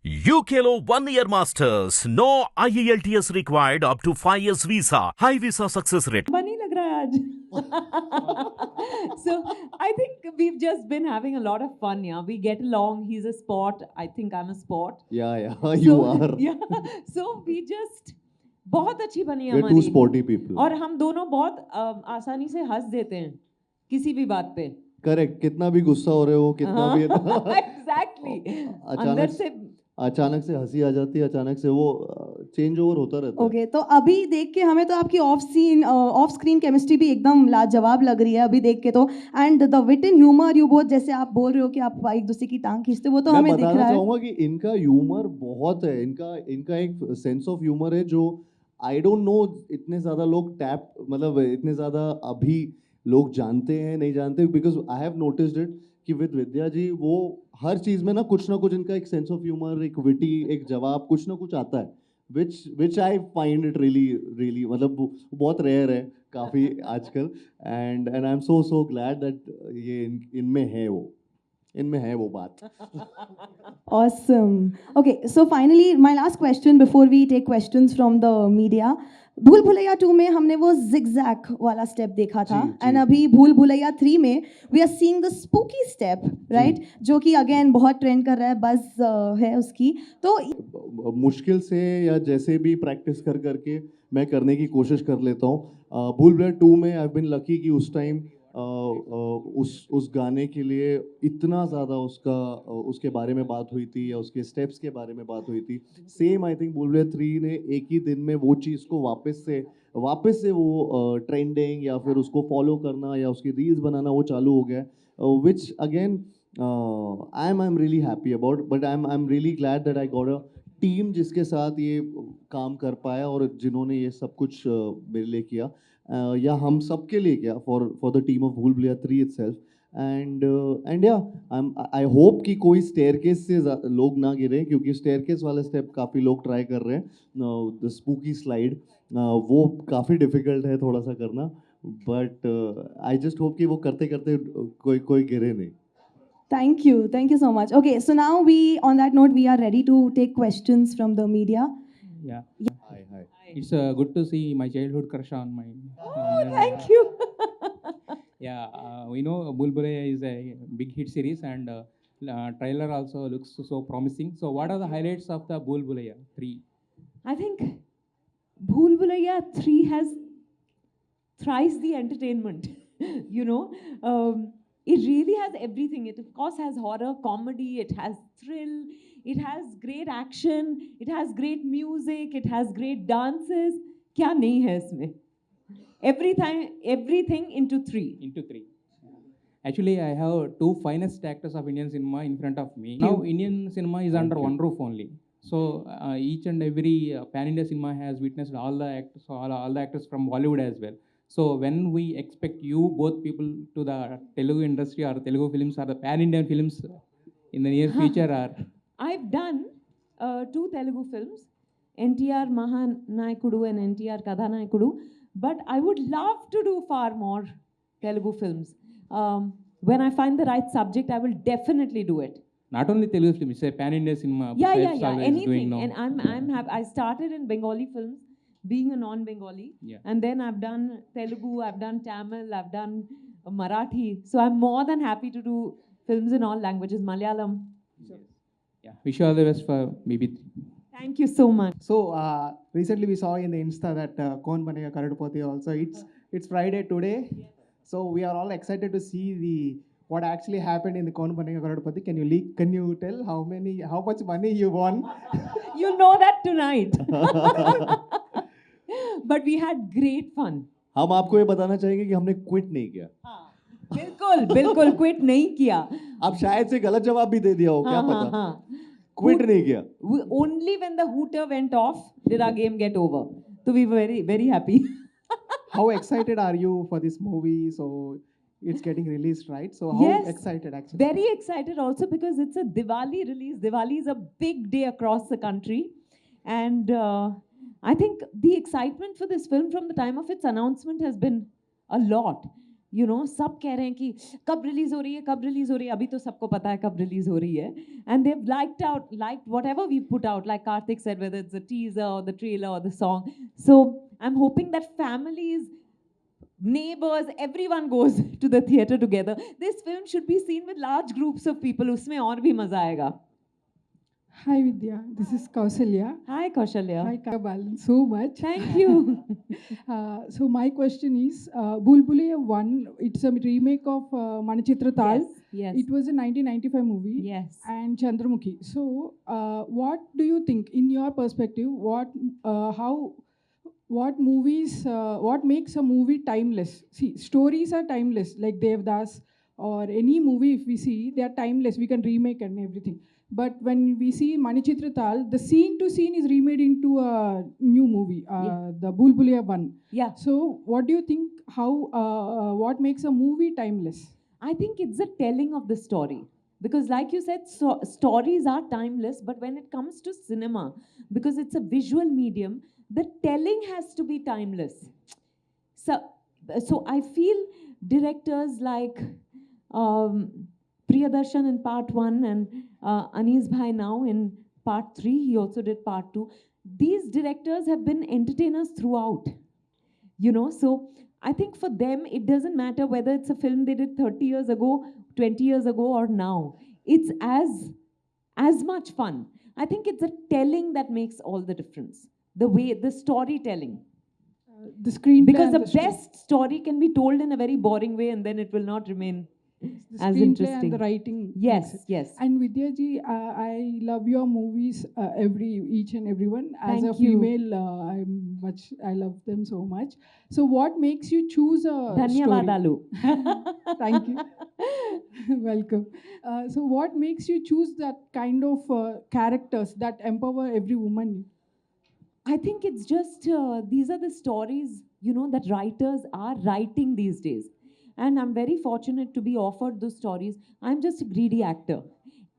UKLO 1 year masters. No IELTS required up to 5 years visa. High visa success rate. Funny lag raha hai aaj. So I think we've just been having a lot of fun. Yeah, we get along. He's a sport. I think I'm a sport. Yeah, So, you are. Yeah. So we just बहुत अच्छी बनी We're हमारी. two sporty people. और हम दोनों बहुत आसानी से हंस देते हैं किसी भी बात पे. करेक्ट, कितना भी गुस्सा हो रहे हो, कितना भी Exactly. अंदर से अचानक से हंसी आ जाती है, अचानक से वो चेंज ओवर होता रहता है. ओके तो अभी देख के हमें तो आपकी ऑफ स्क्रीन केमिस्ट्री भी एकदम लाजवाब लग रही है अभी देख के तो. And the wheat in humour you both, जैसे आप बोल रहे हो कि आप एक दूसरे की टांग खींचते हो, वो तो हमें दिख रहा है. मैं बताना चाहूँगा कि इनका ह्यूमर बहुत है. इनका एक सेंस ऑफ ह्यूमर है जो आई डोंट नो इतने ज़्यादा लोग मतलब इतने ज़्यादा अभी लोग जानते हैं नहीं जानते. Because I have noticed it कि विद विद्या जी वो हर चीज़ में ना कुछ इनका एक सेंस ऑफ ह्यूमर, एक विटी, एक जवाब, कुछ ना कुछ आता है. विच आई फाइंड इट रियली मतलब बहुत रेयर है काफ़ी आजकल. And I am so glad that ये इनमें है वो बात. Awesome. Okay, so finally, my last question before we take questions from the media. भूल भुलैया 2 में हमने वो zigzag वाला स्टेप देखा था, एंड अभी भूल भुलैया 3 में we are seeing the spooky step, right, जो कि अगेन बहुत ट्रेंड कर रहा है, बज़ है उसकी. तो मुश्किल से या जैसे भी प्रैक्टिस करके मैं करने की कोशिश कर लेता हूँ. भूल भुलैया 2 में आई हैव बीन लकी कि उस टाइम उस गाने के लिए इतना ज़्यादा उसके बारे में बात हुई थी या उसके स्टेप्स के बारे में बात हुई थी. सेम आई थिंक भूल भुलैया 3 ने एक ही दिन में वो चीज़ को वापस से वो ट्रेंडिंग या फिर उसको फॉलो करना या उसकी रील्स बनाना वो चालू हो गया. Which again I am really happy about. But I am really glad that I got a team जिसके साथ ये काम कर पाया और जिन्होंने ये सब कुछ मेरे लिए किया. या हम सबके लिए क्या, फॉर द टीम ऑफ भूल भुलैया 3 itself. एंड या आई होप कि कोई स्टेयरकेस से लोग ना गिरे, क्योंकि स्टेयरकेस वाला स्टेप काफ़ी लोग ट्राई कर रहे हैं. द स्पूकी स्लाइड वो काफ़ी डिफिकल्ट है थोड़ा सा करना. बट आई जस्ट होप कि वो करते करते कोई गिरे नहीं. thank you so much. Okay, so now on that note, we are ready to take questions from the media. Yeah. Hi. It's good to see my childhood crush on my. Oh, thank you. Yeah, we know Bhool Bhulaiya is a big hit series, and trailer also looks so promising. So, what are the highlights of the Bhool Bhulaiya 3? I think Bhool Bhulaiya 3 has thrice the entertainment. You know, it really has everything. It of course has horror, comedy, it has thrill, it has great action, it has great music, it has great dances. क्या नहीं है इसमें? Everything into 3. Into 3. Actually, I have two finest actors of Indian cinema in front of me. Now, Indian cinema is under one roof only. So, each and every pan-India cinema has witnessed all the actors from Bollywood as well. So, when we expect you both people to the Telugu industry or Telugu films or the pan-Indian films in the near future are? I've done 2 Telugu films, NTR Mahanayikudu and NTR Kadhanayikudu, but I would love to do far more Telugu films. When I find the right subject, I will definitely do it. Not only Telugu films, it's a pan-India cinema. Yeah. Anything. Doing now. And I'm happy. I started in Bengali films, being a non-Bengali. Yeah. And then I've done Telugu, I've done Tamil, I've done Marathi. So I'm more than happy to do films in all languages, Malayalam. Yeah. Wish you all the best for maybe. Thank you so much. So recently we saw in the Insta that Kaun Banega Karodpati also. It's Friday today, so we are all excited to see what actually happened in the Kaun Banega Karodpati. Can you tell how much money you won? You'll know that tonight. But we had great fun. हम आपको ये बताना चाहेंगे कि हमने quit नहीं किया. बिल्कुल क्विट नहीं किया. आप शायद से गलत जवाब भी दे दिया हो, क्या पता. क्विट नहीं किया. Only when the hooter went off did our game get over. So we were very, very happy. How excited are you for this movie? So it's getting released, right? So how excited actually? Very excited also because it's a Diwali release. Diwali is a big day across the country. And I think the excitement for this film from the time of its announcement has been a lot. सब कह रहे हैं कि कब release हो रही है, कब रिलीज हो रही है. अभी तो सबको पता है कब रिलीज हो रही है. And they've liked whatever we put out, like Karthik said, whether it's the teaser or the trailer or the song. So I'm hoping that families, neighbors, everyone goes to the theater together. This film should be seen with large groups of people. उसमें और भी मजा आएगा. Hi Vidya, this is Kausalya. Hi Kaushalya. Hi Kabalan, so much. Thank you. So my question is, Bhool Bhulaiyaa 1, it's a remake of Manichitra Tal. Yes. It was a 1995 movie. Yes. And Chandramukhi. So, what do you think, in your perspective, what movies, what makes a movie timeless? See, stories are timeless, like Devdas or any movie. If we see, they are timeless. We can remake and everything. But when we see Manichitra Tal, the scene to scene is remade into a new movie, the Bhool Bhulaiyaa 1. Yeah. So, what do you think? What makes a movie timeless? I think it's the telling of the story. Because like you said, stories are timeless, but when it comes to cinema, because it's a visual medium, the telling has to be timeless. So I feel directors like Priyadarshan in part 1 and Anees Bhai now in part 3, he also did part 2. These directors have been entertainers throughout. So I think for them, it doesn't matter whether it's a film they did 30 years ago, 20 years ago, or now. It's as much fun. I think it's the telling that makes all the difference. The storytelling. The screenplay. Because and the story. best story can be told in a very boring way and then it will not remain The as screenplay interesting. and the writing. Yes, makes it. yes. And Vidya ji, I love your movies, each and every one. As Thank a you. female, I love them so much. So, what makes you choose a Dhanyavadalu. story? Thank you. Welcome. So, what makes you choose that kind of characters that empower every woman? I think it's just these are the stories, that writers are writing these days. And I'm very fortunate to be offered those stories. I'm just a greedy actor.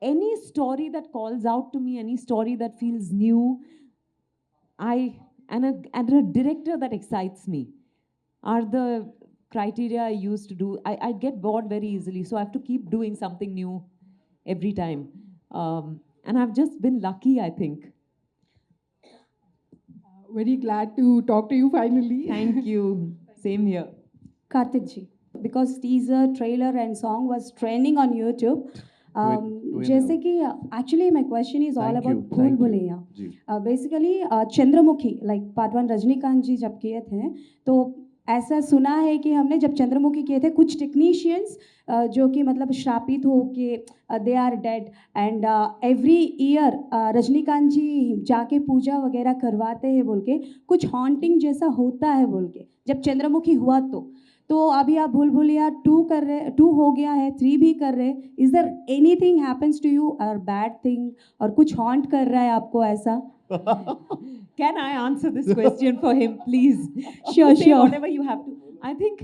Any story that calls out to me, any story that feels new, and a director that excites me are the criteria I use to do. I get bored very easily, so I have to keep doing something new every time. And I've just been lucky, I think. Very glad to talk to you finally. Thank you. Same here. Karthik ji, because teaser, trailer and song was trending on YouTube. जैसे कि actually my question is all about भूल Bhulaiyaa. Basically Chandramukhi, like part 1 Rajinikanth जी जब किए थे, तो ऐसा सुना है कि हमने जब चंद्रमुखी किए थे, कुछ टेक्नीशियंस जो कि मतलब श्रापित हो के they are dead and every year Rajinikanth ji जाके पूजा वगैरह करवाते हैं बोल के, कुछ हॉन्टिंग जैसा होता है बोल के, जब चंद्रमुखी हुआ तो अभी आप भूल भुलैया 2 कर रहे, 2 हो गया है, 3 भी कर रहे. Is there anything happens to you or bad thing or कुछ हॉन्ट कर रहा है आपको ऐसा? Can I answer this question for him, please? Sure, Say sure. whatever you have to. I think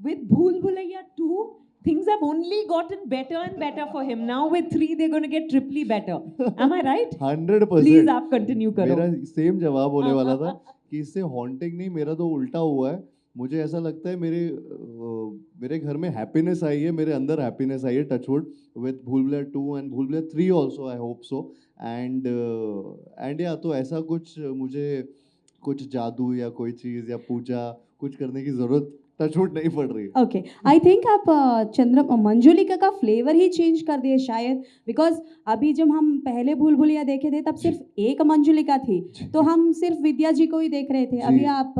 with Bhool Bhulaiyaa 2, things have only gotten better and better for him. Now with 3, they're going to get triply better. Am I right? 100%. Please, आप continue करो. मेरा same जवाब होने वाला था कि इससे haunting नहीं, मेरा तो उल्टा हुआ है. मुझे ऐसा लगता है मेरे घर में हैप्पीनेस आई है, मेरे अंदर हैप्पीनेस आई है, टचवुड, विद भूल भुलैया 2 एंड भूल Bhulaiyaa 3 also, I hope so. And या तो ऐसा कुछ मुझे कुछ जादू या कोई चीज़ या पूजा कुछ करने की ज़रूरत टचवुड नहीं पड़ रही है. ओके, आई थिंक आप मंजुलिका का फ्लेवर ही चेंज कर दिए शायद, बिकॉज अभी जब हम पहले भूल भुलैया देखे थे तब सिर्फ एक मंजुलिका थी, तो हम सिर्फ विद्या जी को ही देख रहे थे. अभी आप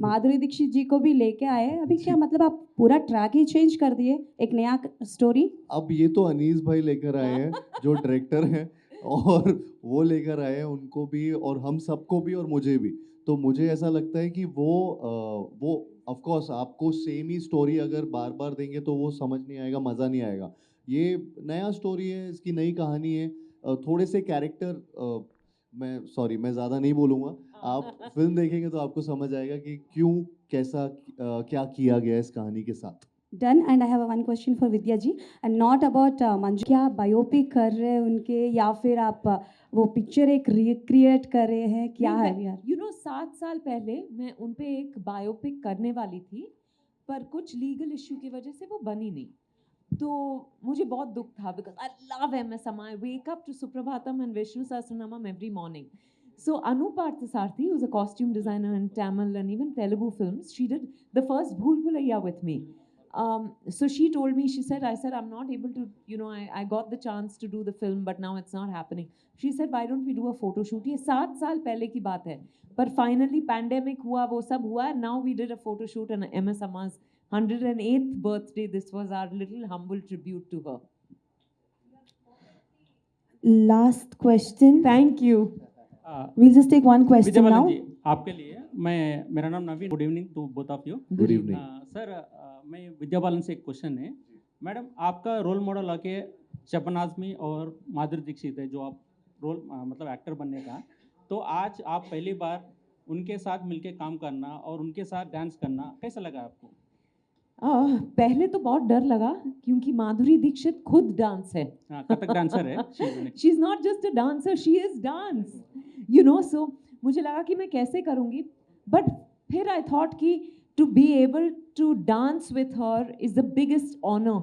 माधुरी दीक्षित जी को भी लेके आए, अभी क्या मतलब आप पूरा ट्रैक ही चेंज कर दिए, एक नया स्टोरी? अब ये तो अनीस भाई लेकर आए हैं जो डायरेक्टर हैं, और वो लेकर आए हैं उनको भी और हम सबको भी और मुझे भी. तो मुझे ऐसा लगता है कि वो ऑफ कोर्स आपको सेम ही स्टोरी अगर बार बार देंगे तो वो समझ नहीं आएगा, मज़ा नहीं आएगा. ये नया स्टोरी है, इसकी नई कहानी है, थोड़े से कैरेक्टर, मैं ज़्यादा नहीं बोलूँगा, आप फिल्म देखेंगे तो आपको समझ आएगा कि क्यों कैसा क्या किया गया इस कहानी के साथ. Done. And I have one question for Vidya ji and not about Manju. क्या बायोपिक कर रहे हैं उनके, या फिर आप वो पिक्चर एक रिक्रिएट कर रहे हैं, क्या है यार? 7 साल पहले मैं उन पे एक बायोपिक करने वाली थी, पर कुछ लीगल इशू की वजह से वो बनी नहीं. तो मुझे बहुत दुख था because I love MSM. I wake up to Suprabhatam and Vishnu Sahasranamam every morning. So Anup Parthasarathy, who's a costume designer in Tamil and even Telugu films, she did the first Bhool Bhulaiya with me. So she told me, she said, I said, I'm not able to, you know, I got the chance to do the film, but now it's not happening. She said, why don't we do a photo shoot? ये 7 साल पहले की बात है. पर finally pandemic हुआ, वो सब हुआ, and now we did a photo shoot on MS Amma's 108th birthday. This was our little humble tribute to her. Last question. Thank you. We'll just take one question Vijay now. बालन जी, आपके लिए मेरा नाम Naveen. Good evening to both of you. Good evening. Sir, मैं विद्या बालन से एक question है. Madam, आपका role model आके शबनाज आज़मी और माधुरी दीक्षित है, जो आप रोल मतलब एक्टर बनने का. तो आज आप पहली बार उनके साथ मिलके काम करना और उनके साथ डांस करना कैसा लगा आपको? पहले तो बहुत डर लगा क्योंकि माधुरी दीक्षित खुद डांस है. कथक डांसर है. She is not just a dancer, she is dance, you know. So मुझे लगा कि मैं कैसे करूँगी, बट फिर आई थॉट कि to be able to dance with her is the biggest honor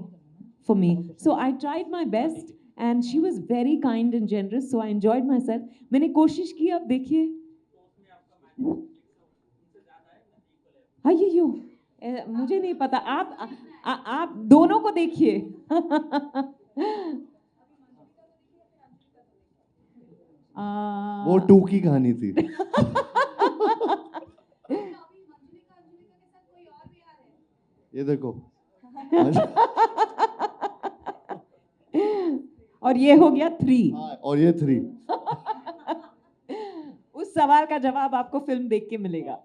for me. So I tried my best and she was very kind and generous, so I enjoyed myself. मैंने कोशिश की, अब देखिए. अయ్యో, मुझे नहीं पता. आप दोनों को देखिए. वो 2 की कहानी थी. ये देखो. और ये हो गया 3. और ये 3. उस सवाल का जवाब आपको फिल्म देख के मिलेगा.